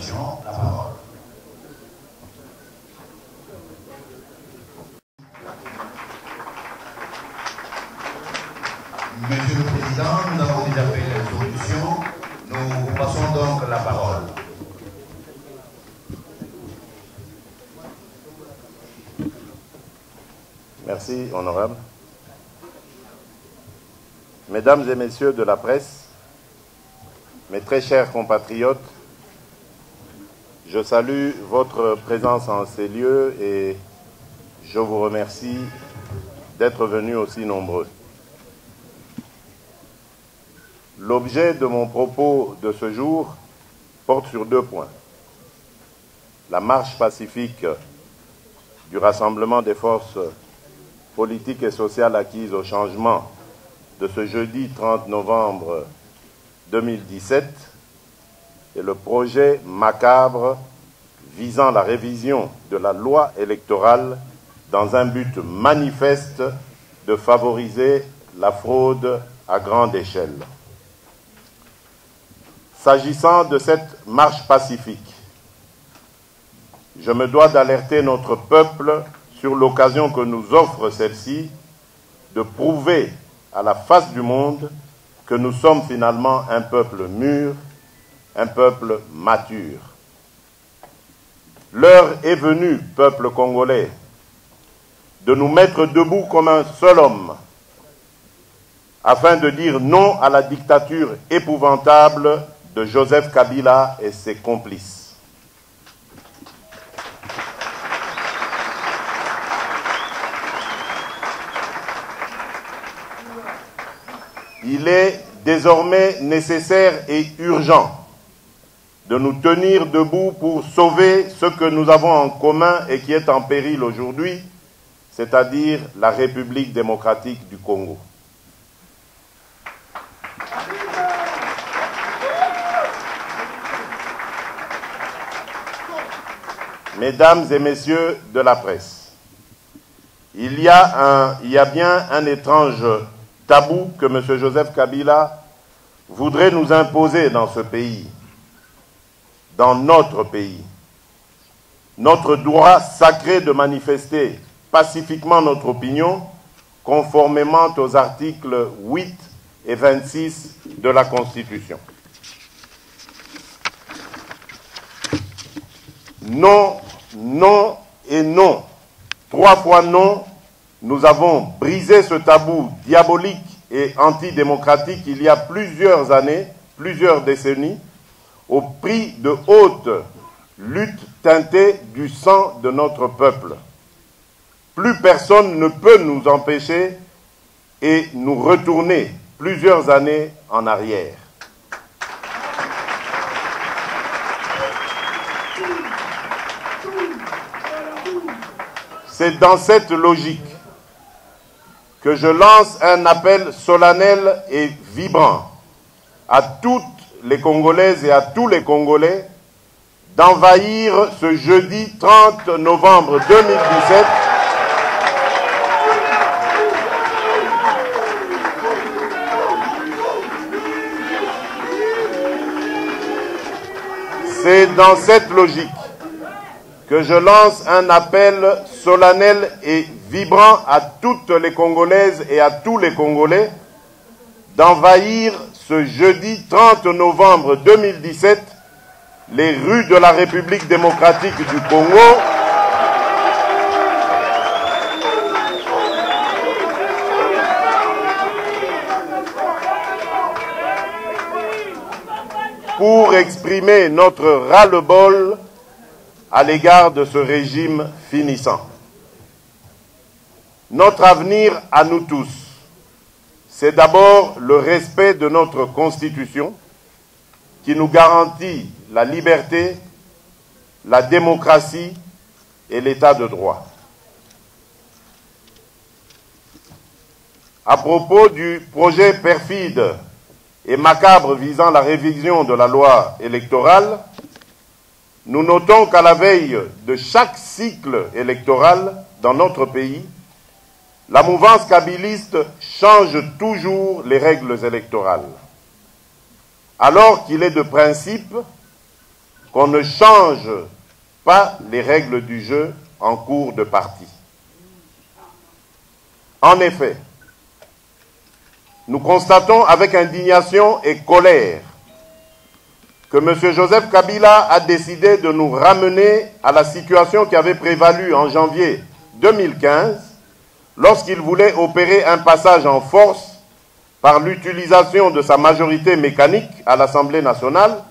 introduction, la parole. Monsieur le Président, nous avons déjà fait l'introduction. Nous vous passons donc la parole. Merci, honorable. Mesdames et messieurs de la presse, mes très chers compatriotes, je salue votre présence en ces lieux et je vous remercie d'être venus aussi nombreux. L'objet de mon propos de ce jour porte sur 2 points. La marche pacifique du rassemblement des forces politiques et sociales acquises au changement de ce jeudi 30 novembre 2017 et le projet macabre visant la révision de la loi électorale dans un but manifeste de favoriser la fraude à grande échelle. S'agissant de cette marche pacifique, je me dois d'alerter notre peuple sur l'occasion que nous offre celle-ci de prouver à la face du monde que nous sommes finalement un peuple mûr, un peuple mature. L'heure est venue, peuple congolais, de nous mettre debout comme un seul homme, afin de dire non à la dictature épouvantable de Joseph Kabila et ses complices. Il est désormais nécessaire et urgent de nous tenir debout pour sauver ce que nous avons en commun et qui est en péril aujourd'hui, c'est-à-dire la République démocratique du Congo. Mesdames et messieurs de la presse, il y a bien un étrange tabou que M. Joseph Kabila voudrait nous imposer dans ce pays, dans notre pays. Notre droit sacré de manifester pacifiquement notre opinion, conformément aux articles 8 et 26 de la Constitution. Non, non et non. 3 fois non. Nous avons brisé ce tabou diabolique et antidémocratique il y a plusieurs années, plusieurs décennies, au prix de hautes luttes teintées du sang de notre peuple. Plus personne ne peut nous empêcher et nous retourner plusieurs années en arrière. C'est dans cette logique que je lance un appel solennel et vibrant à toutes les Congolaises et à tous les Congolais d'envahir ce jeudi 30 novembre 2017 C'est dans cette logique que je lance un appel solennel et vibrant à toutes les Congolaises et à tous les Congolais d'envahir ce jeudi 30 novembre 2017 les rues de la République démocratique du Congo pour exprimer notre ras-le-bol à l'égard de ce régime finissant. Notre avenir à nous tous, c'est d'abord le respect de notre Constitution qui nous garantit la liberté, la démocratie et l'état de droit. À propos du projet perfide et macabre visant la révision de la loi électorale, nous notons qu'à la veille de chaque cycle électoral dans notre pays, la mouvance kabiliste change toujours les règles électorales. Alors qu'il est de principe qu'on ne change pas les règles du jeu en cours de partie. En effet, nous constatons avec indignation et colère que M. Joseph Kabila a décidé de nous ramener à la situation qui avait prévalu en janvier 2015 lorsqu'il voulait opérer un passage en force par l'utilisation de sa majorité mécanique à l'Assemblée nationale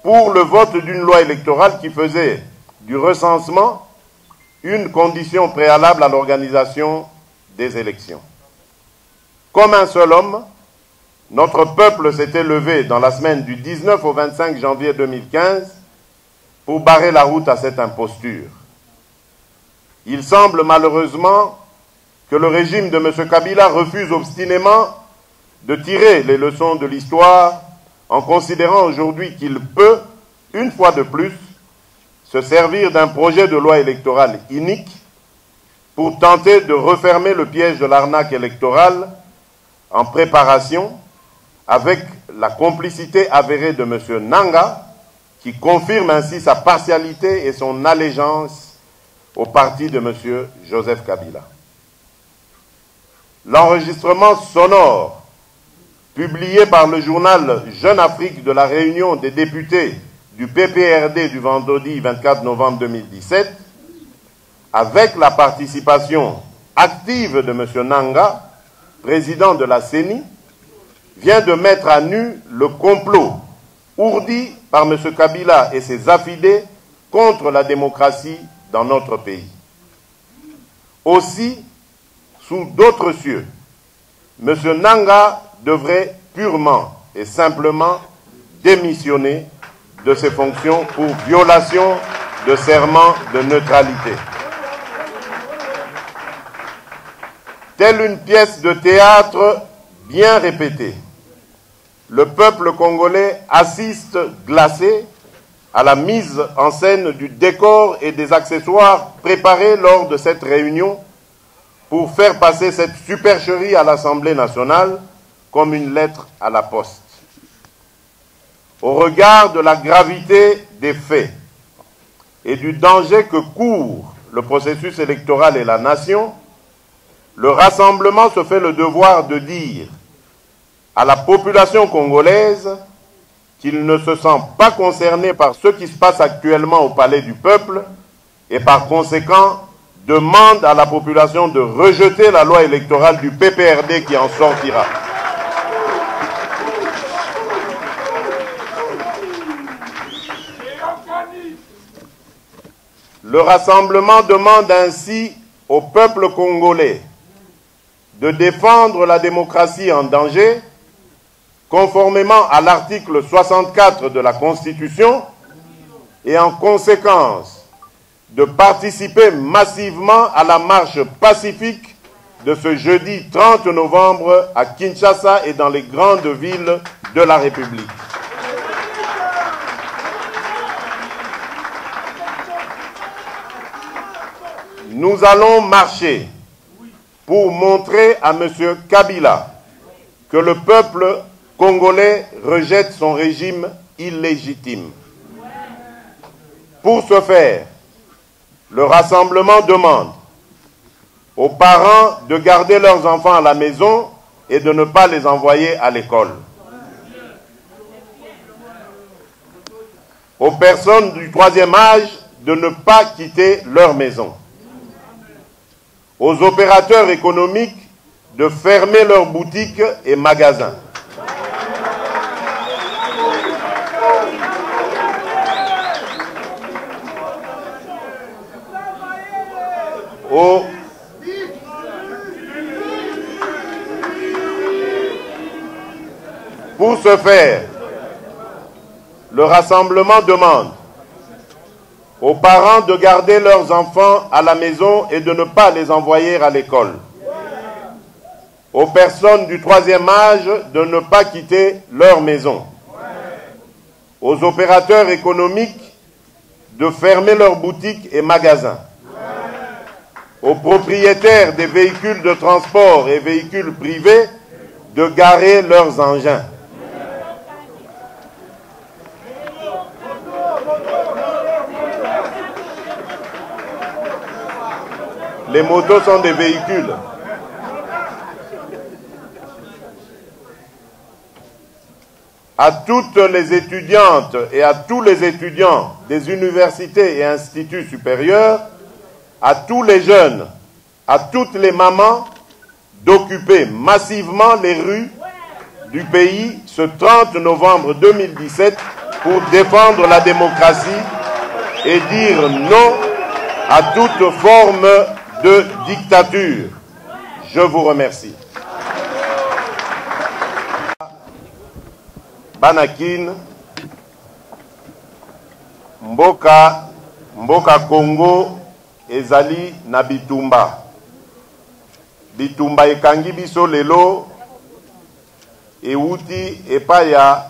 pour le vote d'une loi électorale qui faisait du recensement une condition préalable à l'organisation des élections. Comme un seul homme, notre peuple s'était levé dans la semaine du 19 au 25 janvier 2015 pour barrer la route à cette imposture. Il semble malheureusement que le régime de M. Kabila refuse obstinément de tirer les leçons de l'histoire en considérant aujourd'hui qu'il peut, une fois de plus, se servir d'un projet de loi électorale inique pour tenter de refermer le piège de l'arnaque électorale en préparation avec la complicité avérée de M. Nanga, qui confirme ainsi sa partialité et son allégeance au parti de M. Joseph Kabila. L'enregistrement sonore publié par le journal Jeune Afrique de la réunion des députés du PPRD du vendredi 24 novembre 2017, avec la participation active de M. Nanga, président de la CENI, vient de mettre à nu le complot ourdi par M. Kabila et ses affidés contre la démocratie dans notre pays. Aussi, sous d'autres cieux, M. Nanga devrait purement et simplement démissionner de ses fonctions pour violation de serment de neutralité. Telle une pièce de théâtre bien répétée, le peuple congolais assiste glacé à la mise en scène du décor et des accessoires préparés lors de cette réunion pour faire passer cette supercherie à l'Assemblée nationale comme une lettre à la poste. Au regard de la gravité des faits et du danger que court le processus électoral et la nation, le rassemblement se fait le devoir de dire à la population congolaise qu'il ne se sent pas concerné par ce qui se passe actuellement au Palais du Peuple et par conséquent demande à la population de rejeter la loi électorale du PPRD qui en sortira. Le rassemblement demande ainsi au peuple congolais de défendre la démocratie en danger, conformément à l'article 64 de la Constitution, et en conséquence de participer massivement à la marche pacifique de ce jeudi 30 novembre à Kinshasa et dans les grandes villes de la République. Nous allons marcher pour montrer à M. Kabila que le peuple congolais rejette son régime illégitime. Pour ce faire, le rassemblement demande aux parents de garder leurs enfants à la maison et de ne pas les envoyer à l'école. Aux personnes du troisième âge de ne pas quitter leur maison. Aux opérateurs économiques de fermer leurs boutiques et magasins. Pour ce faire, le rassemblement demande aux parents de garder leurs enfants à la maison et de ne pas les envoyer à l'école. Aux personnes du troisième âge de ne pas quitter leur maison. Aux opérateurs économiques de fermer leurs boutiques et magasins. Aux propriétaires des véhicules de transport et véhicules privés de garer leurs engins. Les motos sont des véhicules. À toutes les étudiantes et à tous les étudiants des universités et instituts supérieurs, à tous les jeunes, à toutes les mamans, d'occuper massivement les rues du pays ce 30 novembre 2017 pour défendre la démocratie et dire non à toute forme de dictature. Je vous remercie. Banakin, Mboka Congo, ezali na bitumba. Bitumba ekangi biso lelo, euti epaya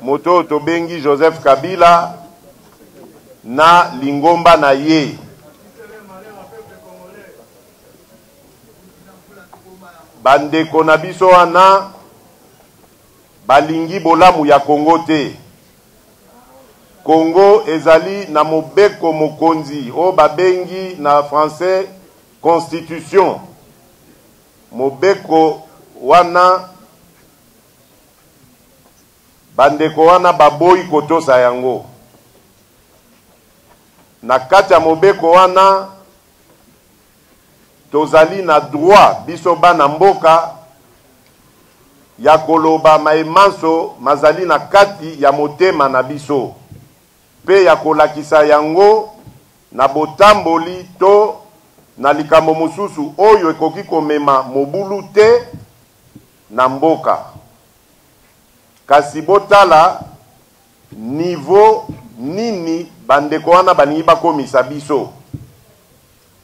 moto tobengi Joseph Kabila na lingomba na ye. Bandeko na biso wana balingi bolamu ya Congo te. Congo ezali na mobeko mokonzi o babengi na français constitution. Mobeko wana bandeko wana baboyi kotosa yango. Na kati ya mobeko wana tozali na droit biso bana mboka ya koloba maemanso mazali na kati ya motema na biso pe ya kolakisa yango na botamboli to na likambo mosusu oyo ekoki komema mobulu te na mboka. Kasi botala niveau nini bandeko wana balingi bakomisa biso.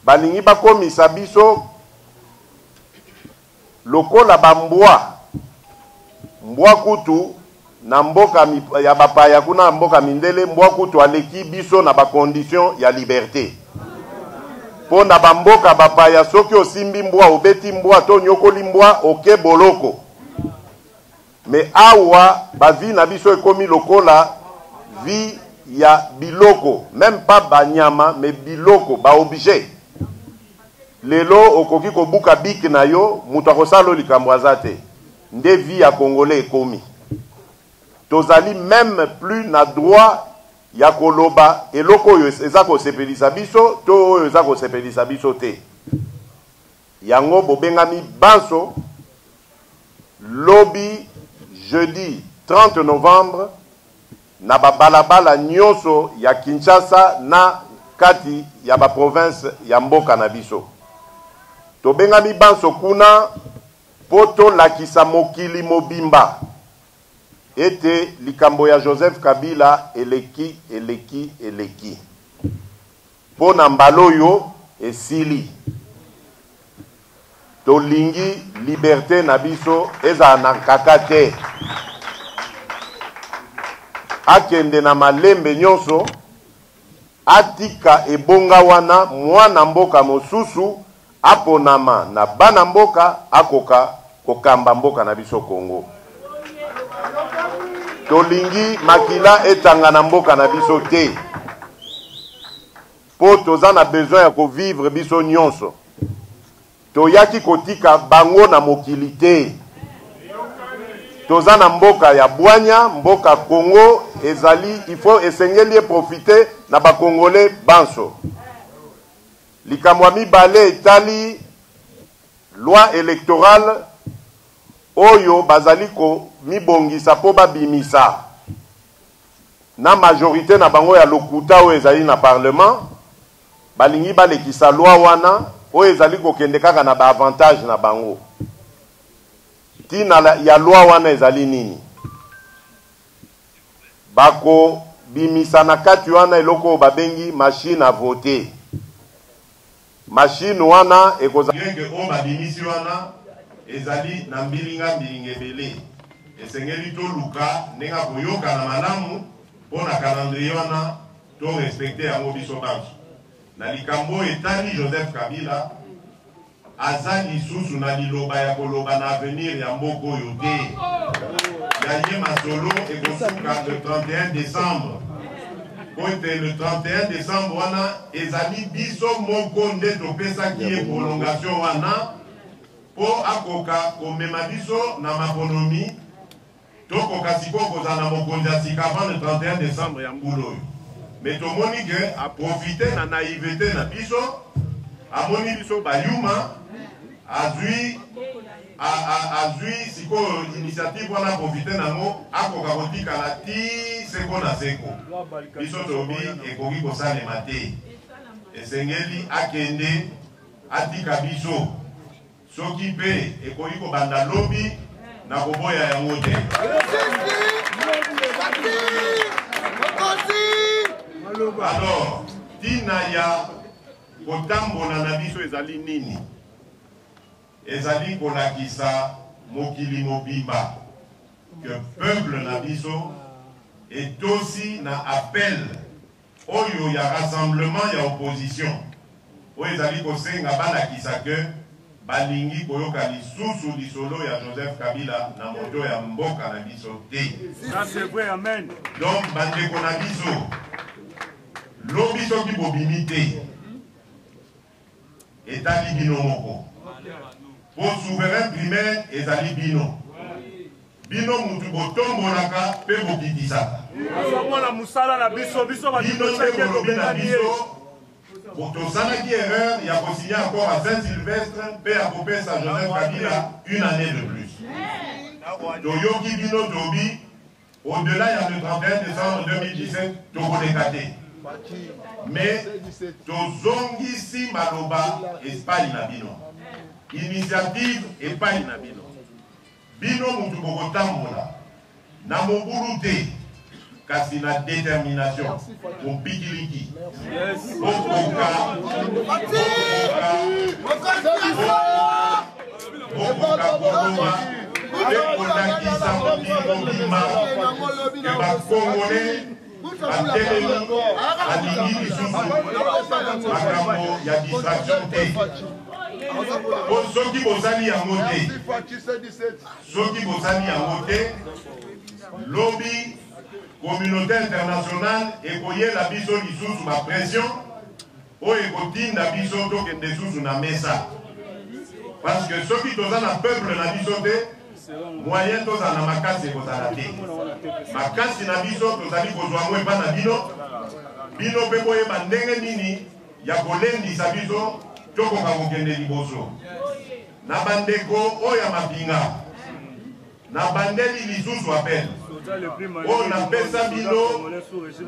Balingi bakomisa biso lokola bambwa mbwa kutu na mboka ya bapaya kuna mboka mindele mbwa kutu aleki biso na ba condition ya liberté. Po na bamboka bapaya soki osimbi mbwa obeti mbwa to nyokoli mbwa oke boloko. Me awa ba vi na biso ekomi lokola vi ya biloko, même pas banyama mais biloko ba objet. Lelo okoki kobuka bik na yo mutu akosala likambo azate. Nde vi ya Congolais ekomi. Tozali même plus na droit ya koloba eloko oyo eza kosepelisa biso to oyo eza kosepelisa biso te. Yango bobengami banso lobi jeudi 30 novembre na babalabala nyonso ya Kinshasa na kati ya ba province ya mboka na biso. Tobengami banso kuna poto lakisa mokili mobimba ete likambo ya Joseph Kabila eleki pona mbaloyo esili tolingi liberté na biso eza na kakate akende na malembe nyonso atika ebonga wana mwana mboka mosusu aponama na bana mboka akoka kokamba mboka na biso Congo. Tolingi makila etanga na mboka na biso te. Po toza na besoin ya kovivre biso nyonso. Toyaki kotika bango na mokili te. Toza na mboka ya bwanya, mboka Congo ezali, il faut esengeli profiter na ba Congolais banso. Likamwa mibale etali loi électorale oyo bazali ko mibongisa po babimisa na majorité na bango ya lokuta oyo ezali na parlement balingi balekisa loi wana oyo ezali kokende kaka na ba avantage na bango. Tina ya loi wana ezali nini? Bako bimisa na kati wana eloko babengi machine à voter. Machine wana ekozalenge o babimisi wana ezali na mbilinga ebele. Esengeli to luka nenga koyoka na malamu pona calendrier wana to respecter yango biso banso. Na likambo etali Joseph Kabila azali susu na liloba ya koloba na avenir ya mboko oyo te. Ya ye masolo ekosuka le 31 décembre le 31 décembre, ezali biso moko nde topesa qui est prolongation wana pour akoka komema biso na maponomi tokoka sikoyo kozala na mokonzi ya sika avant le 31 décembre ya mbula oyo. Mais tomoni ke aprofite na naïveté na biso amoni biso bayuma azwi sikoyo initiative wana profite nango akoka kotikala ti seko na seko biso tobi ekoki kosalema te esengeli akende atika biso soki mpe ekoki kobanda lobi na koboya yango te. Alors tina ya kotambola na biso ezali nini? Ezali kolakisa mokili mobimba que peuple na biso est aussi na appel oyo ya rassemblement ya opposition oyo ezali kosenga balakisa que balingi koyoka lisusu lisolo ya Joseph Kabila na moto ya mboka na biso te. Ça c'est vrai, amen. Donc bandeko na biso lobi soki bobimi te etali bino moko. Pour souverain primaire ezali bino. Bino mutu botombolaka pe bokitisaka. Mwana musala na biso biso ba bino nde bolobi na biso tosalaki erreur ya kosigner accord à Saint-Sylvestre pe ya kopesa Joseph Kabila une année de plus. Toyoki bino tobi au-delà ya le 31 décembre 2017 tokoleka te. Mais tozongisi maloba Espagne na bino. Initiative epai na bino. Bino mutu bokotambola na mobulu te kasi na détermination mopikiliki bokoka kokoma pe kolakisa mokili mobimba ke bakongole batelemi alingi lisusu makambo ya distraction te. Soki bozali yango te, soki bozali yango te, lobi communauté internationale ekoyela biso lisusu ba pression oyo ekotinda biso tokende lisusu na mesa. Parce que soki toza na peuple na biso te, moyen toza na makasi ekozala te. Makasi na biso tozali kozwa ngo epa na bino, bino mpe boyeba ndenge nini ya kolendisa biso tokoka kokende liboso. Na bandeko oyo ya mapinga na bandeli lisusu apel oyo napesa bino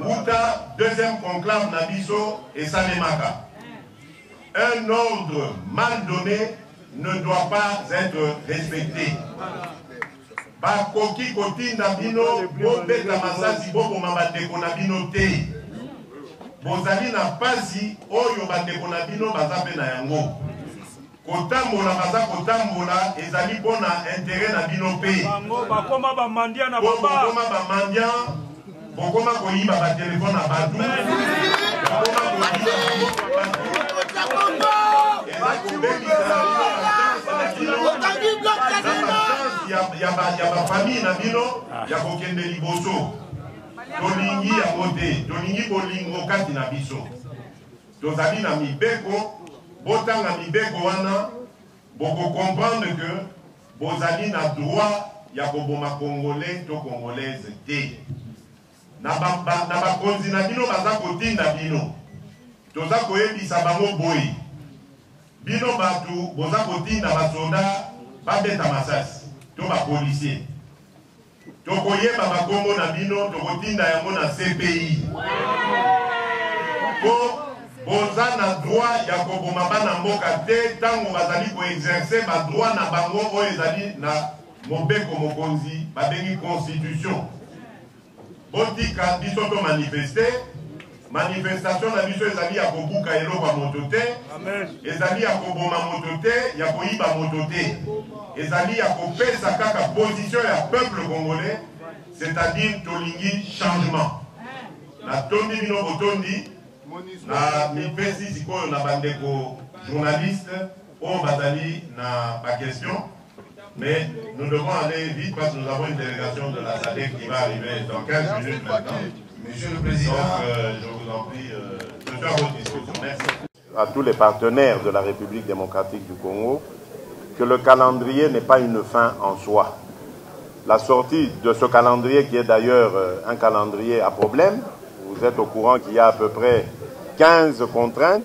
uta deuxième conclave na biso esalemaka. Un ordre mal donné ne doit pas être respecté. Bakoki kotinda bino bobeta masasi boboma bandeko na bino te. Bozali na pasi oyo bandeko na bino baza pe na yango. Kotambola baza kotambola ezali mpona intérêt na bino pe. Bakoma bamandia na baba. Bokoma bamandia, bokoma koyiba ba telefone na batu. Bokoma koyiba ya ba famille na bino ya kokende liboso. Tolingi yango te, tolingi bolingo kati na biso. Tozali na mibeko, botanga mibeko wana, boko comprendre que bozali na droit ya koboma congolais to congolaise te. Na bakonzi na bino baza kotinda bino. Toza koyebisa bango boyi. Bino batu boza kotinda basoda babeta masasi to ba policier. Tokoyeba bakombo na bino tokotinda yango na CPI. Po boza na droit ya koboma bana mboka te tango bazali koexercer ba droit na bango oyo ezali na mobeko mokonzi babengi constitution. Botika biso to manifester, manifestation na biso ezali ya kobuka eloko ya moto te, ezali ya koboma moto te, ya koyiba moto te, ezali ya kopesa kaka position ya peuple congolais, c'est-à-dire tolingi changement. Na tondi bino botondi, na mipesi sikoyo na bandeko journaliste, on bazali na ba question, mais nous devons aller vite parce que nous avons une délégation de la SADC qui va arriver dans 15 minutes maintenant. Monsieur le Président, je vous en prie, je suis à votre disposition. Merci. À tous les partenaires de la République démocratique du Congo, que le calendrier n'est pas une fin en soi. La sortie de ce calendrier, qui est d'ailleurs un calendrier à problème, vous êtes au courant qu'il y a à peu près 15 contraintes,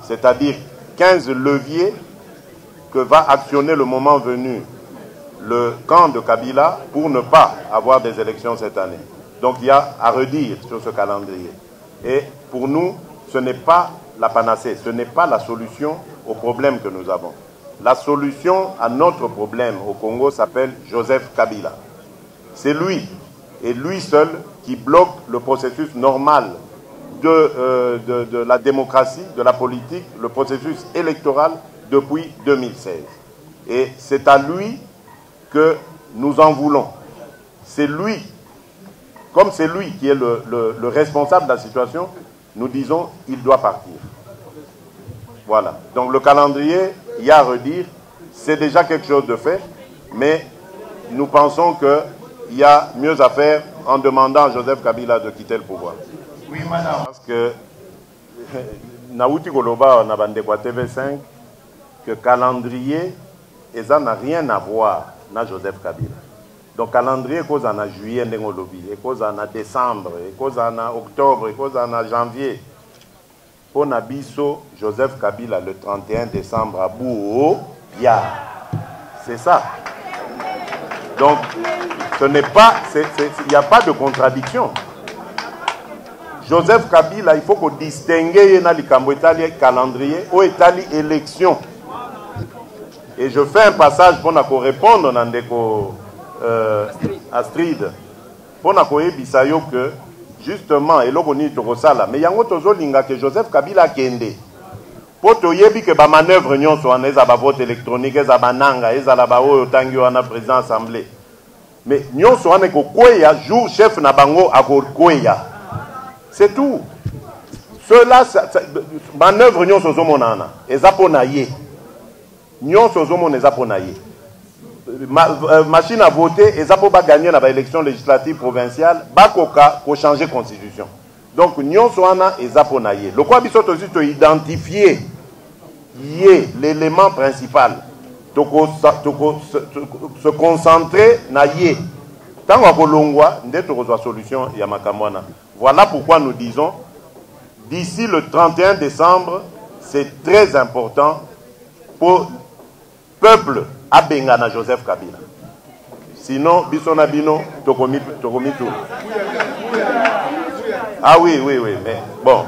c'est-à-dire 15 leviers que va actionner le moment venu le camp de Kabila pour ne pas avoir des élections cette année. Donc il y a à redire sur ce calendrier. Et pour nous, ce n'est pas la panacée, ce n'est pas la solution au problème que nous avons. La solution à notre problème au Congo s'appelle Joseph Kabila. C'est lui, et lui seul, qui bloque le processus normal de la démocratie, de la politique, le processus électoral depuis 2016. Et c'est à lui que nous en voulons. C'est lui, comme c'est lui qui est le responsable de la situation, nous disons qu'il doit partir. Voilà. Donc le calendrier, il y a à redire, c'est déjà quelque chose de fait, mais nous pensons qu'il y a mieux à faire en demandant à Joseph Kabila de quitter le pouvoir. oui, madame. Parce que, Naouti Koloba, on a TV5, que calendrier, et ça n'a rien à voir avec Joseph Kabila. Donc, calendrier, cause en a juillet, et cause en a décembre, et cause en a octobre, et cause en a janvier. Pour Nabiso, Joseph Kabila, le 31 décembre, à Bouo, c'est ça. Donc, ce n'est pas, il n'y a pas de contradiction. Joseph Kabila, il faut qu'on distingue le calendrier ou l'élection. Et je fais un passage pour nous répondre à Astrid. Pour nous dire que, justement, et là, on est au Sala, mais il y a un autre que Joseph Kabila kende. Pour que que la manœuvre soit un vote électronique, un bananga, un président assemblée. Mais nous sommes un jour chef na bango à Koya. C'est tout. Cela, manœuvre nous sommes monana. Ezaponaye. Nous sommes ezaponaye. Machine à voter, ezapo ba gagner la élection législative provinciale, bakoka pour changer constitution. Donc nous sommes ezaponaye. Le quoi bisot aussi to identifier l'élément principal. Se concentrer na yé. Tant qu'on kolongwa, ndé to solution ya makamwana. Voilà pourquoi nous disons, d'ici le 31 décembre, c'est très important pour le peuple à Bengana Joseph Kabila. Sinon, Bissonabino, Tokomi tout. Ah oui, mais bon,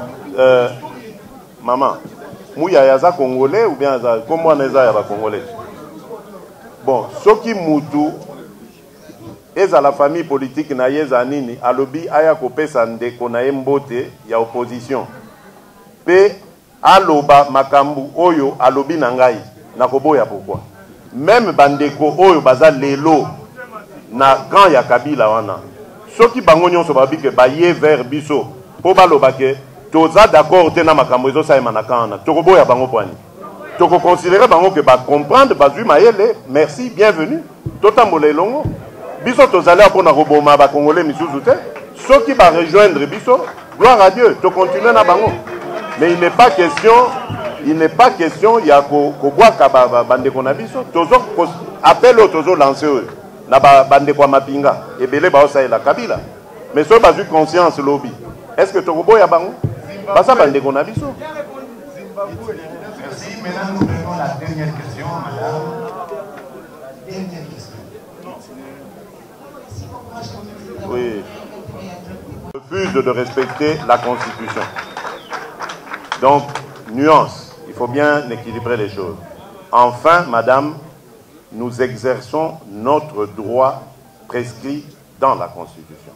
maman, Mouya Yaza Congolais ou bien comment on est Yaza Congolais? Bon, ce qui moutou, et à la famille politique na yezanini alobi aya kopesa ndeko na mbote ya opposition pe aloba makambu oyo alobi na ngai na koboya pourquoi même bandeko oyo baza lelo na camp ya Kabila wana soki bango nyonso babi ke baye vers biso po baloba ke toza d'accord te na makambo ezo sa na camp na tokoboya bango poani toko considérer bango ke ba comprendre bazui mayele merci bienvenue totambola elongo biso tozali pour na roboma ba congolais misusu te ceux qui va rejoindre biso gloire à Dieu to continuer na bango mais il n'est pas question ya ko boaka bande ko na biso tozo appel au tozo lancer na bande ko mapinga ebele ba osaila Kabila mais so bazu conscience lobby est-ce que to boya bango basa bande ko na biso. Merci. Maintenant nous prenons la dernière question, madame. Dernière question. Oui. Refuse de respecter la Constitution. Donc, nuance, il faut bien équilibrer les choses. Enfin, madame, nous exerçons notre droit prescrit dans la Constitution.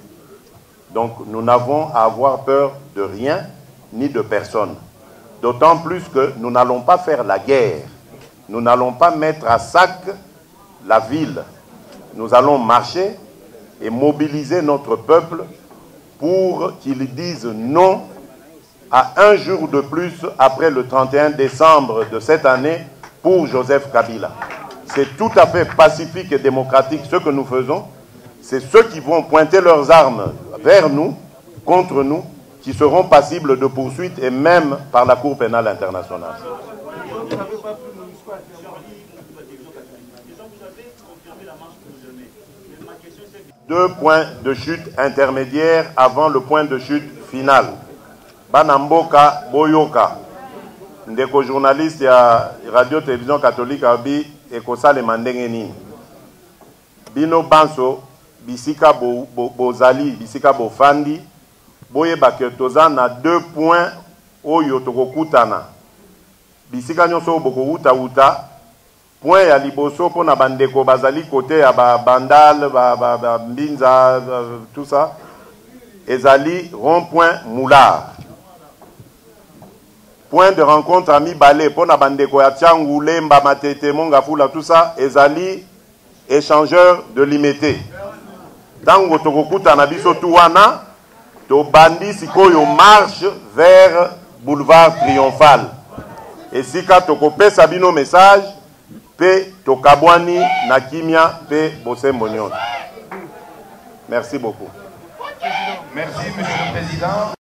Donc, nous n'avons à avoir peur de rien ni de personne. D'autant plus que nous n'allons pas faire la guerre. Nous n'allons pas mettre à sac la ville. Nous allons marcher et mobiliser notre peuple pour qu'il dise non à un jour de plus après le 31 décembre de cette année pour Joseph Kabila. C'est tout à fait pacifique et démocratique ce que nous faisons. C'est ceux qui vont pointer leurs armes vers nous contre nous qui seront passibles de poursuites et même par la Cour pénale internationale. Deux points de chute intermédiaires avant le point de chute final. Banamboka Boyoka, ndeko journaliste ya radio-télévision catholique abi ekosale mandenge nini. Bino banso bisika bozali bisika bofandi boyeba ke toza na 2 points oyo tokokutana. Bisika nyonso bokouta uta point ya liboso pona bandeko bazali côté ya bandal mbinza tout ça ezali rond-point Moulard. Point de rencontre à Mibale pona bandeko ya Tiangu Lemba Matete Mongafula tout ça ezali échangeur de limité. Tango tokokuta na biso tuwana to bandi sikoyo marche vers boulevard Triomphal. Et si ka tokopesa bino message pe tokabwani na kimia pe bosembo nyonso. Merci beaucoup. Merci, Monsieur le Président.